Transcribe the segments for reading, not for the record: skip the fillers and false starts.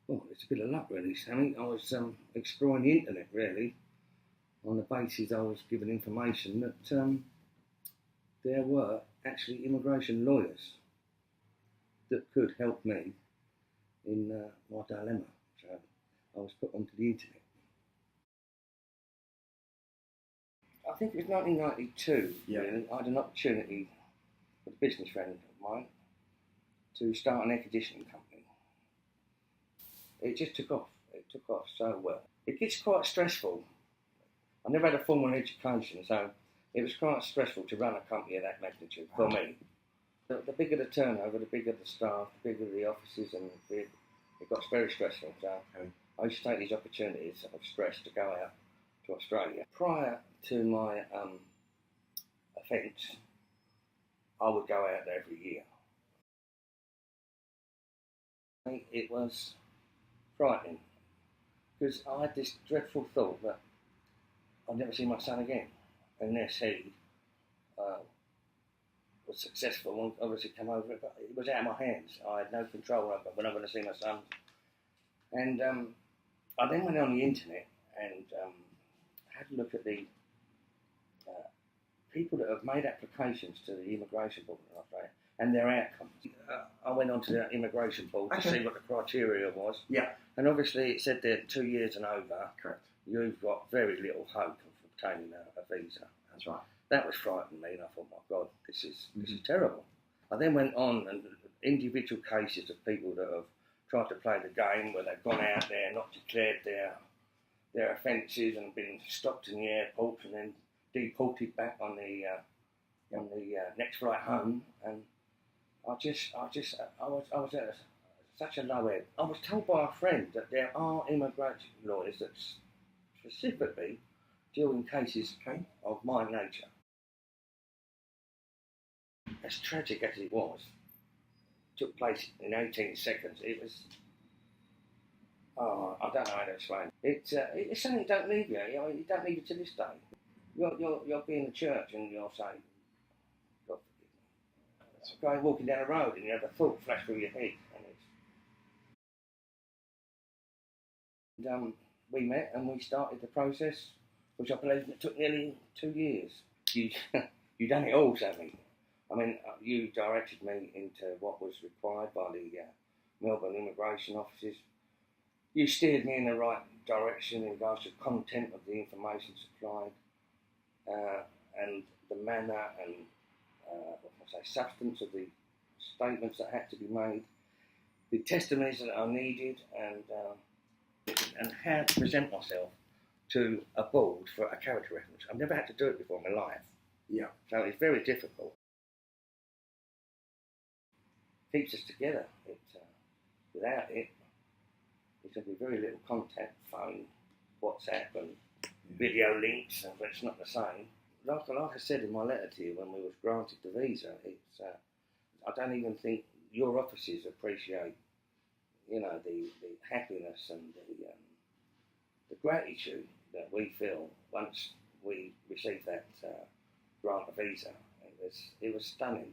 Well, it's a bit of luck really, Sammy. I was exploring the internet really on the basis I was given information that there were actually immigration lawyers that could help me in my dilemma. So I was put onto the internet. I think it was 1992, really. I had an opportunity with a business friend of mine to start an air conditioning company. It just took off. It took off so well. It gets quite stressful. I never had a formal education, so it was quite stressful to run a company of that magnitude for me. The bigger the turnover, the bigger the staff, the bigger the offices, and it got very stressful. So I used to take these opportunities of stress to go out to Australia. Prior to my offence, I would go out there every year. It was frightening because I had this dreadful thought that I'd never see my son again unless he was successful and obviously come over it, but it was out of my hands. I had no control over when I'm going to see my son. And I then went on the internet and had a look at the people that have made applications to the immigration board in Australia and their outcomes. I went onto the immigration board to see what the criteria was. Yeah. And obviously it said there 2 years and over. Correct. You've got very little hope of obtaining a visa. That's right. That was frightening me, and I thought, my God, this is terrible. I then went on and individual cases of people that have tried to play the game where they've gone out there, not declared their offences, and been stopped in the airport and then deported back on the next flight home. And I was at such a low ebb. I was told by a friend that there are immigration lawyers that specifically deal in cases of my nature. As tragic as it was, took place in 18 seconds. It was, I don't know how to explain it. It's something that don't leave you. You don't leave it to this day. You'll be in the church and you'll say, God forgive me. It's going walking down the road and you have a thought flash through your head. And we met and we started the process, which I believe took nearly 2 years. You done it all, Sammy. I mean, you directed me into what was required by the Melbourne immigration offices. You steered me in the right direction in regards to content of the information supplied and the manner and substance of the statements that had to be made, the testimonies that are needed, and how to present myself to a board for a character reference. I've never had to do it before in my life. Yeah. So it's very difficult. Keeps us together. Without it, there's going to be very little contact, phone, WhatsApp and video links, but it's not the same. Like I said in my letter to you when we was granted the visa, it's I don't even think your offices appreciate, the happiness and the gratitude that we feel once we received that grant of visa. It was stunning.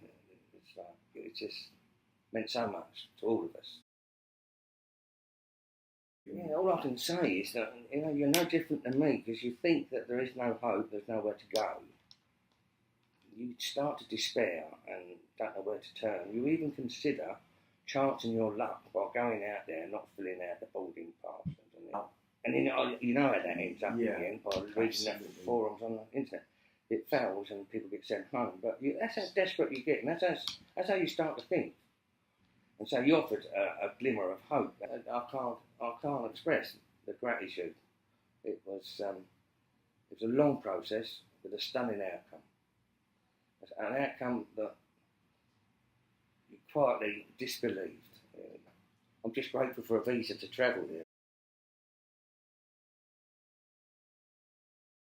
It just meant so much to all of us. Yeah, all I can say is that you're no different than me because you think that there is no hope, there's nowhere to go. You start to despair and don't know where to turn. You even consider chancing your luck by going out there and not filling out the boarding pass. And then you know how that ends up in the end by reading that forums on the internet. It fails and people get sent home. But that's how desperate you get, and that's how you start to think. And so you offered a glimmer of hope. I can't express the gratitude. It was a long process with a stunning outcome. An outcome that you quietly disbelieved. I'm just grateful for a visa to travel there.